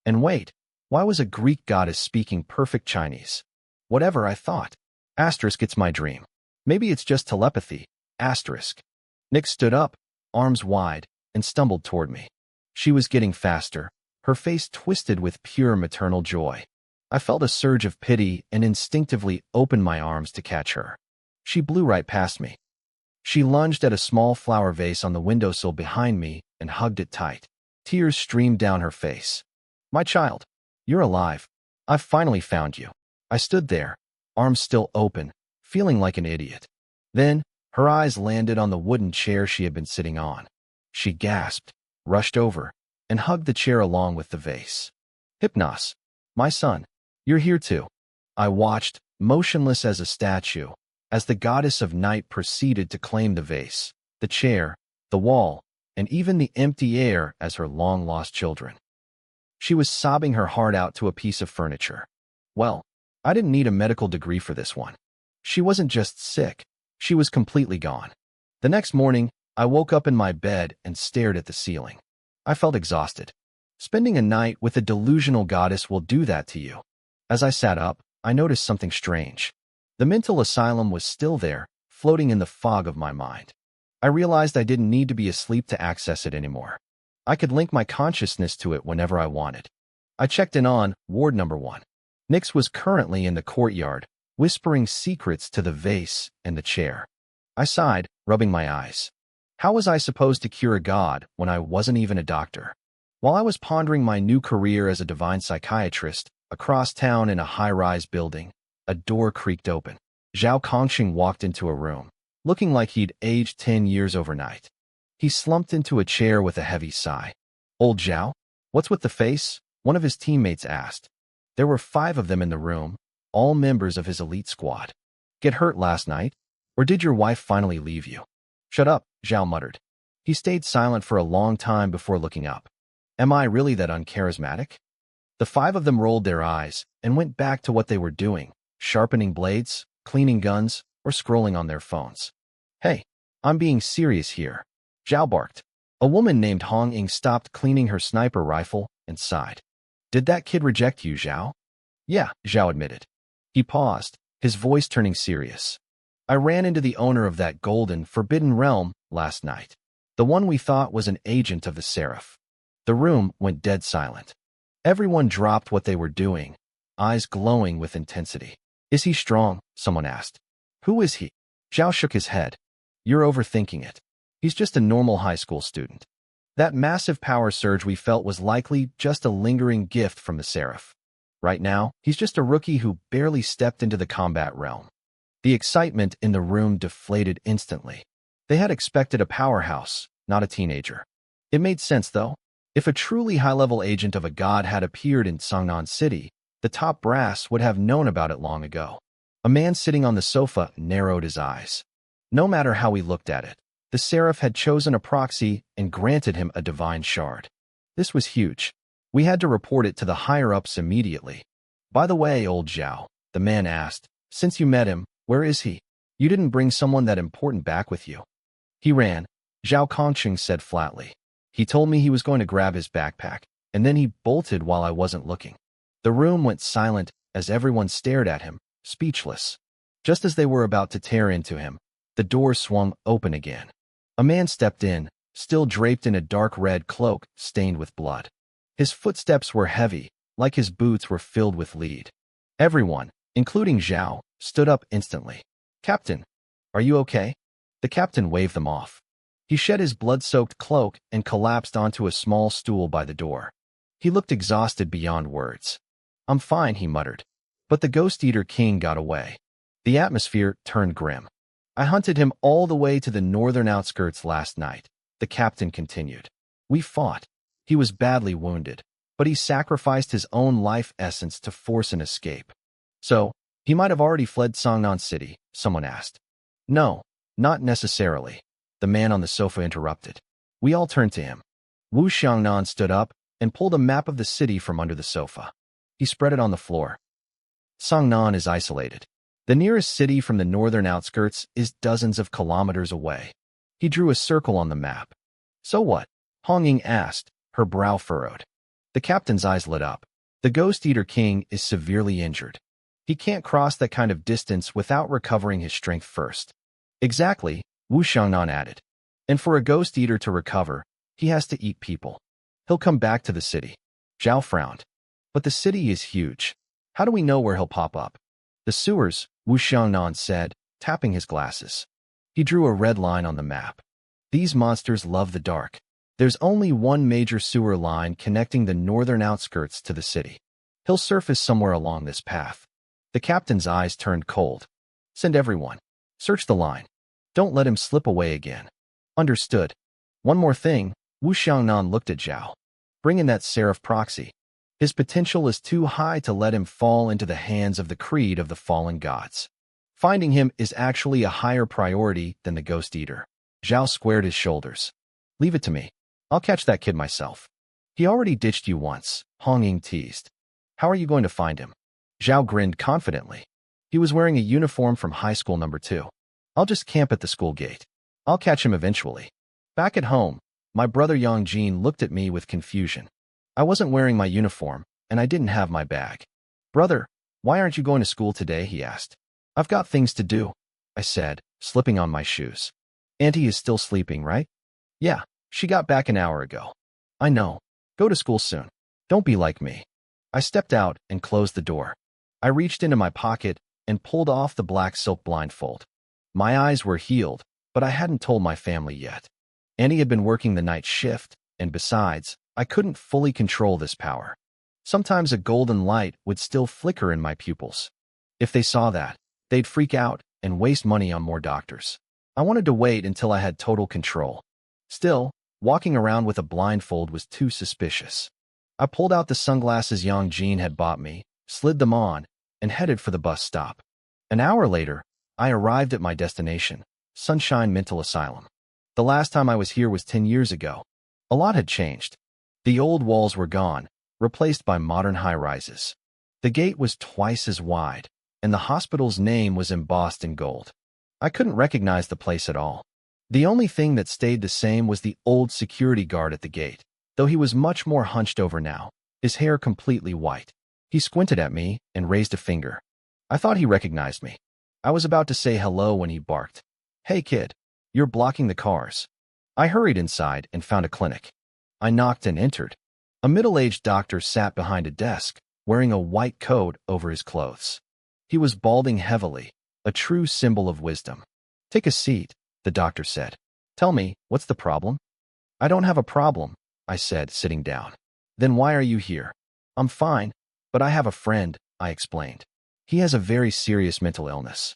And wait, why was a Greek goddess speaking perfect Chinese? Whatever, I thought. Asterisk, it's my dream. Maybe it's just telepathy. Asterisk. Nick stood up, arms wide, and stumbled toward me. She was getting faster, her face twisted with pure maternal joy. I felt a surge of pity and instinctively opened my arms to catch her. She blew right past me. She lunged at a small flower vase on the windowsill behind me and hugged it tight. Tears streamed down her face. "My child, you're alive. I've finally found you." I stood there, arms still open, feeling like an idiot. Then, her eyes landed on the wooden chair she had been sitting on. She gasped, rushed over, and hugged the chair along with the vase. "Hypnos, my son, you're here too." I watched, motionless as a statue, as the goddess of night proceeded to claim the vase, the chair, the wall, and even the empty air as her long-lost children. She was sobbing her heart out to a piece of furniture. Well, I didn't need a medical degree for this one. She wasn't just sick, she was completely gone. The next morning, I woke up in my bed and stared at the ceiling. I felt exhausted. Spending a night with a delusional goddess will do that to you. As I sat up, I noticed something strange. The mental asylum was still there, floating in the fog of my mind. I realized I didn't need to be asleep to access it anymore. I could link my consciousness to it whenever I wanted. I checked in on ward number 1. Nix was currently in the courtyard, whispering secrets to the vase and the chair. I sighed, rubbing my eyes. How was I supposed to cure a god when I wasn't even a doctor? While I was pondering my new career as a divine psychiatrist, across town in a high-rise building, a door creaked open. Zhao Kongxing walked into a room, looking like he'd aged 10 years overnight. He slumped into a chair with a heavy sigh. "Old Zhao? What's with the face?" one of his teammates asked. There were 5 of them in the room, all members of his elite squad. "Get hurt last night? Or did your wife finally leave you?" "Shut up," Zhao muttered. He stayed silent for a long time before looking up. "Am I really that uncharismatic?" The 5 of them rolled their eyes and went back to what they were doing, sharpening blades, cleaning guns, or scrolling on their phones. "Hey, I'm being serious here," Zhao barked. A woman named Hong Ying stopped cleaning her sniper rifle and sighed. "Did that kid reject you, Zhao?" "Yeah," Zhao admitted. He paused, his voice turning serious. "I ran into the owner of that golden, forbidden realm last night. The one we thought was an agent of the Seraph." The room went dead silent. Everyone dropped what they were doing, eyes glowing with intensity. "Is he strong?" someone asked. "Who is he?" Zhao shook his head. "You're overthinking it. He's just a normal high school student. That massive power surge we felt was likely just a lingering gift from the Seraph. Right now, he's just a rookie who barely stepped into the combat realm." The excitement in the room deflated instantly. They had expected a powerhouse, not a teenager. It made sense, though. If a truly high-level agent of a god had appeared in Songnan City, the top brass would have known about it long ago. A man sitting on the sofa narrowed his eyes. No matter how he looked at it, the Seraph had chosen a proxy and granted him a divine shard. This was huge. We had to report it to the higher-ups immediately. "By the way, old Zhao," the man asked, "since you met him, where is he? You didn't bring someone that important back with you." "He ran," Zhao Kongxing said flatly. "He told me he was going to grab his backpack, and then he bolted while I wasn't looking." The room went silent as everyone stared at him, speechless. Just as they were about to tear into him, the door swung open again. A man stepped in, still draped in a dark red cloak stained with blood. His footsteps were heavy, like his boots were filled with lead. Everyone, including Zhao, stood up instantly. "Captain, are you okay?" The captain waved them off. He shed his blood-soaked cloak and collapsed onto a small stool by the door. He looked exhausted beyond words. "I'm fine," he muttered. But the Ghost Eater King got away. The atmosphere turned grim. "I hunted him all the way to the northern outskirts last night," the captain continued. "We fought. He was badly wounded, but he sacrificed his own life essence to force an escape." "So, he might have already fled Songnan City," someone asked. "No, not necessarily," the man on the sofa interrupted. We all turned to him. Wu Xiangnan stood up and pulled a map of the city from under the sofa. He spread it on the floor. Songnan is isolated. The nearest city from the northern outskirts is dozens of kilometers away. He drew a circle on the map. "So what?" Hong Ying asked, her brow furrowed. The captain's eyes lit up. "The Ghost Eater King is severely injured. He can't cross that kind of distance without recovering his strength first." "Exactly," Wu Xiangnan added. "And for a Ghost Eater to recover, he has to eat people. He'll come back to the city." Zhao frowned. "But the city is huge. How do we know where he'll pop up?" "The sewers," Wu Xiangnan said, tapping his glasses. He drew a red line on the map. "These monsters love the dark. There's only one major sewer line connecting the northern outskirts to the city. He'll surface somewhere along this path." The captain's eyes turned cold. "Send everyone. Search the line. Don't let him slip away again." "Understood. One more thing," Wu Xiangnan looked at Zhao. "Bring in that Seraph proxy. His potential is too high to let him fall into the hands of the creed of the fallen gods. Finding him is actually a higher priority than the Ghost Eater." Zhao squared his shoulders. "Leave it to me. I'll catch that kid myself." "He already ditched you once," Hong Ying teased. "How are you going to find him?" Zhao grinned confidently. "He was wearing a uniform from high school number 2. I'll just camp at the school gate. I'll catch him eventually." Back at home, my brother Yang Jin looked at me with confusion. I wasn't wearing my uniform, and I didn't have my bag. "Brother, why aren't you going to school today?" he asked. "I've got things to do," I said, slipping on my shoes. "Auntie is still sleeping, right?" "Yeah, she got back an hour ago." "I know. Go to school soon. Don't be like me." I stepped out and closed the door. I reached into my pocket and pulled off the black silk blindfold. My eyes were healed, but I hadn't told my family yet. Annie had been working the night shift, and besides, I couldn't fully control this power. Sometimes a golden light would still flicker in my pupils. If they saw that, they'd freak out and waste money on more doctors. I wanted to wait until I had total control. Still, walking around with a blindfold was too suspicious. I pulled out the sunglasses Yang Jin had bought me, slid them on, and headed for the bus stop. An hour later, I arrived at my destination, Sunshine Mental Asylum. The last time I was here was 10 years ago. A lot had changed. The old walls were gone, replaced by modern high-rises. The gate was twice as wide, and the hospital's name was embossed in gold. I couldn't recognize the place at all. The only thing that stayed the same was the old security guard at the gate, though he was much more hunched over now, his hair completely white. He squinted at me and raised a finger. I thought he recognized me. I was about to say hello when he barked. "Hey kid, you're blocking the cars." I hurried inside and found a clinic. I knocked and entered. A middle-aged doctor sat behind a desk, wearing a white coat over his clothes. He was balding heavily, a true symbol of wisdom. "Take a seat," the doctor said. "Tell me, what's the problem?" "I don't have a problem," I said, sitting down. "Then why are you here?" "I'm fine, but I have a friend," I explained. "He has a very serious mental illness."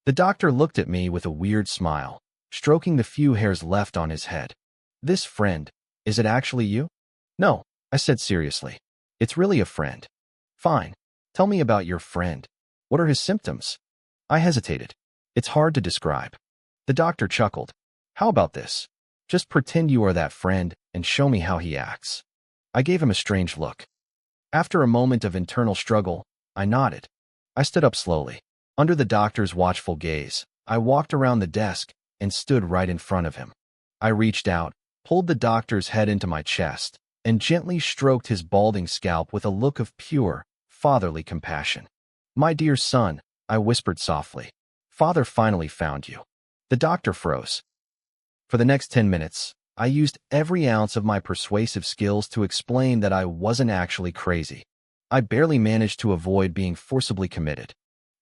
The doctor looked at me with a weird smile, stroking the few hairs left on his head. "This friend, is it actually you?" "No," I said seriously. "It's really a friend." "Fine. Tell me about your friend. What are his symptoms?" I hesitated. "It's hard to describe." The doctor chuckled. "How about this? Just pretend you are that friend and show me how he acts." I gave him a strange look. After a moment of internal struggle, I nodded. I stood up slowly. Under the doctor's watchful gaze, I walked around the desk and stood right in front of him. I reached out, pulled the doctor's head into my chest, and gently stroked his balding scalp with a look of pure, fatherly compassion. "My dear son," I whispered softly, Father finally found you. The doctor froze. For the next 10 minutes, I used every ounce of my persuasive skills to explain that I wasn't actually crazy. I barely managed to avoid being forcibly committed.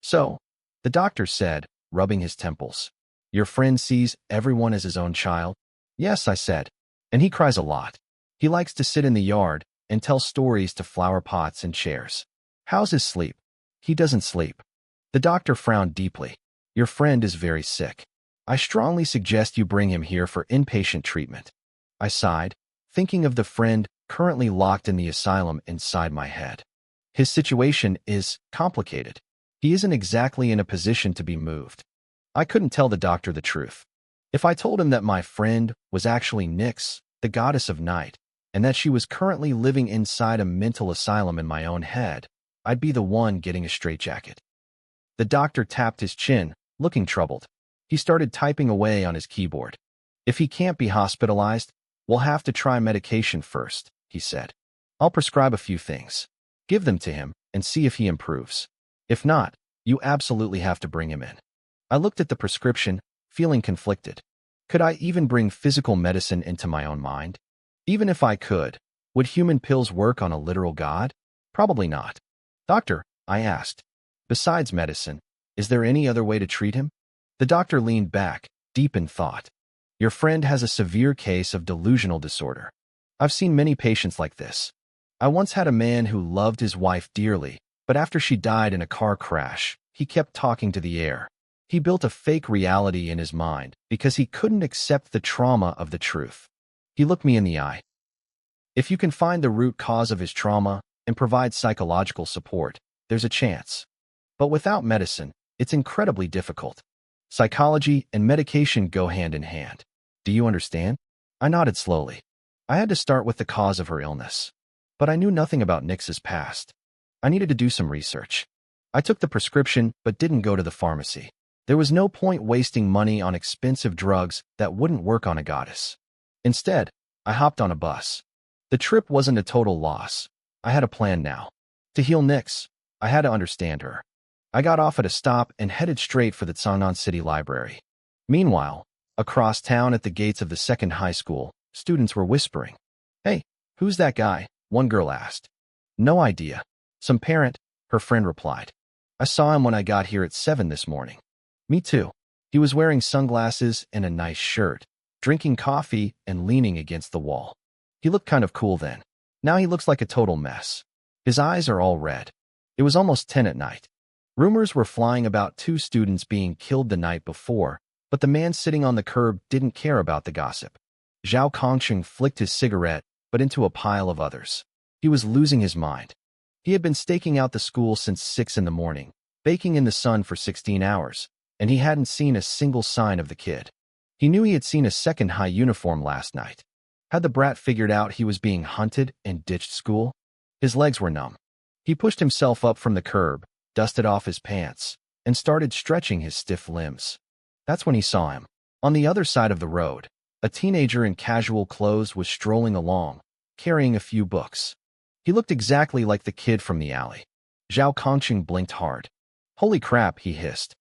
So, the doctor said, rubbing his temples, "Your friend sees everyone as his own child?" "Yes," I said. "And he cries a lot. He likes to sit in the yard and tell stories to flower pots and chairs." "How's his sleep?" "He doesn't sleep." The doctor frowned deeply. "Your friend is very sick. I strongly suggest you bring him here for inpatient treatment." I sighed, thinking of the friend currently locked in the asylum inside my head. His situation is complicated. He isn't exactly in a position to be moved. I couldn't tell the doctor the truth. If I told him that my friend was actually Nyx, the goddess of night, and that she was currently living inside a mental asylum in my own head, I'd be the one getting a straitjacket. The doctor tapped his chin, looking troubled. He started typing away on his keyboard. "If he can't be hospitalized, we'll have to try medication first," he said. "I'll prescribe a few things. Give them to him and see if he improves. If not, you absolutely have to bring him in." I looked at the prescription, feeling conflicted. Could I even bring physical medicine into my own mind? Even if I could, would human pills work on a literal god? Probably not. "Doctor," I asked, "besides medicine, is there any other way to treat him?" The doctor leaned back, deep in thought. "Your friend has a severe case of delusional disorder. I've seen many patients like this. I once had a man who loved his wife dearly, but after she died in a car crash, he kept talking to the air. He built a fake reality in his mind because he couldn't accept the trauma of the truth." He looked me in the eye. "If you can find the root cause of his trauma and provide psychological support, there's a chance. But without medicine, it's incredibly difficult. Psychology and medication go hand in hand. Do you understand?" I nodded slowly. I had to start with the cause of her illness. But I knew nothing about Nyx's past. I needed to do some research. I took the prescription but didn't go to the pharmacy. There was no point wasting money on expensive drugs that wouldn't work on a goddess. Instead, I hopped on a bus. The trip wasn't a total loss. I had a plan now. To heal Nyx, I had to understand her. I got off at a stop and headed straight for the Chang'an City Library. Meanwhile, across town at the gates of the second high school, students were whispering. "Hey, who's that guy?" one girl asked. "No idea. Some parent," her friend replied. "I saw him when I got here at 7 this morning." "Me too." He was wearing sunglasses and a nice shirt, drinking coffee and leaning against the wall. He looked kind of cool then. Now he looks like a total mess. His eyes are all red. It was almost 10 at night. Rumors were flying about 2 students being killed the night before, but the man sitting on the curb didn't care about the gossip. Zhao Kongcheng flicked his cigarette, but into a pile of others. He was losing his mind. He had been staking out the school since 6 in the morning, baking in the sun for 16 hours, and he hadn't seen a single sign of the kid. He knew he had seen a second high uniform last night. Had the brat figured out he was being hunted and ditched school? His legs were numb. He pushed himself up from the curb, dusted off his pants, and started stretching his stiff limbs. That's when he saw him. On the other side of the road, a teenager in casual clothes was strolling along, carrying a few books. He looked exactly like the kid from the alley. Zhao Kongcheng blinked hard. "Holy crap," he hissed.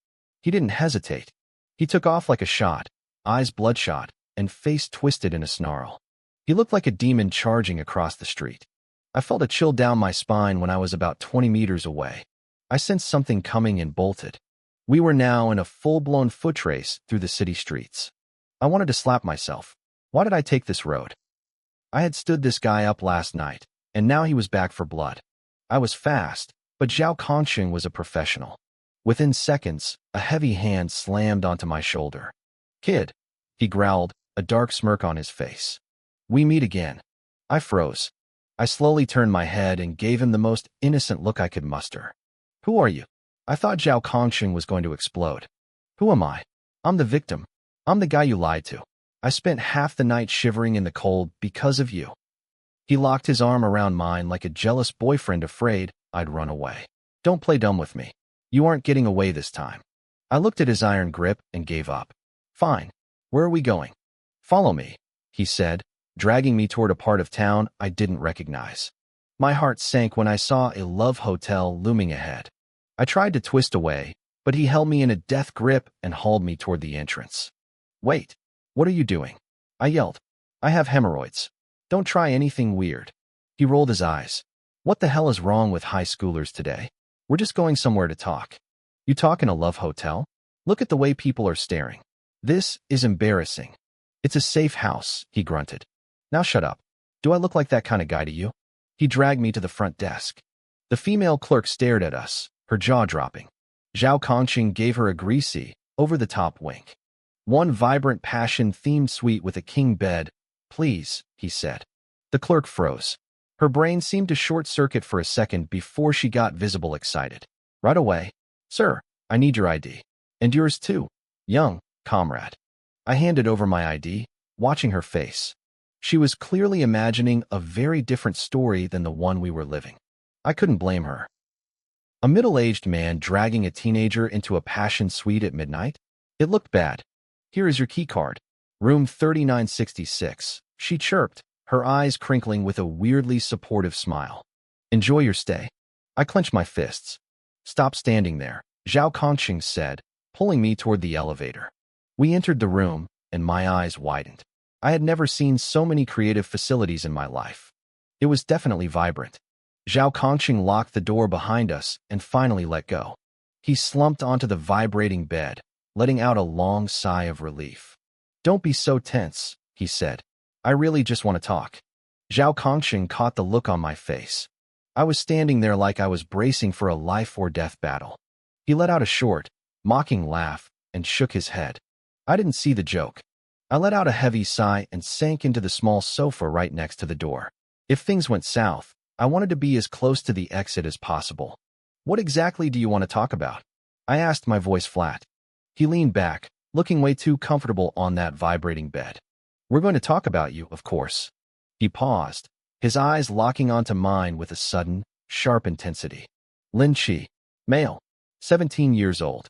He didn't hesitate. He took off like a shot, eyes bloodshot, and face twisted in a snarl. He looked like a demon charging across the street. I felt a chill down my spine when I was about 20 meters away. I sensed something coming and bolted. We were now in a full-blown foot race through the city streets. I wanted to slap myself. Why did I take this road? I had stood this guy up last night, and now he was back for blood. I was fast, but Zhao Kongcheng was a professional. Within seconds, a heavy hand slammed onto my shoulder. "Kid," he growled, a dark smirk on his face. "We meet again." I froze. I slowly turned my head and gave him the most innocent look I could muster. "Who are you?" I thought Zhao Kongcheng was going to explode. "Who am I? I'm the victim. I'm the guy you lied to. I spent half the night shivering in the cold because of you." He locked his arm around mine like a jealous boyfriend afraid I'd run away. "Don't play dumb with me. You aren't getting away this time." I looked at his iron grip and gave up. "Fine. Where are we going?" "Follow me," he said, dragging me toward a part of town I didn't recognize. My heart sank when I saw a love hotel looming ahead. I tried to twist away, but he held me in a death grip and hauled me toward the entrance. Wait, what are you doing? I yelled. I have hemorrhoids. Don't try anything weird. He rolled his eyes. What the hell is wrong with high schoolers today? We're just going somewhere to talk. You talk in a love hotel? Look at the way people are staring. This is embarrassing. It's a safe house, he grunted. Now shut up. Do I look like that kind of guy to you? He dragged me to the front desk. The female clerk stared at us, her jaw dropping. Zhao Kongqing gave her a greasy, over-the-top wink. One vibrant passion-themed suite with a king bed. Please, he said. The clerk froze. Her brain seemed to short-circuit for a second before she got visible excited. Right away. Sir, I need your ID. And yours too, young comrade. I handed over my ID, watching her face. She was clearly imagining a very different story than the one we were living. I couldn't blame her. A middle-aged man dragging a teenager into a passion suite at midnight? It looked bad. Here is your key card. Room 3966, she chirped, her eyes crinkling with a weirdly supportive smile. Enjoy your stay. I clenched my fists. Stop standing there, Zhao Kongqing said, pulling me toward the elevator. We entered the room, and my eyes widened. I had never seen so many creative facilities in my life. It was definitely vibrant. Zhao Kongqing locked the door behind us and finally let go. He slumped onto the vibrating bed, letting out a long sigh of relief. Don't be so tense, he said. I really just want to talk. Zhao Kongqing caught the look on my face. I was standing there like I was bracing for a life-or-death battle. He let out a short, mocking laugh and shook his head. I didn't see the joke. I let out a heavy sigh and sank into the small sofa right next to the door. If things went south, I wanted to be as close to the exit as possible. What exactly do you want to talk about? I asked, my voice flat. He leaned back, looking way too comfortable on that vibrating bed. We're going to talk about you, of course. He paused, his eyes locking onto mine with a sudden, sharp intensity. Lin Chi, male, 17 years old,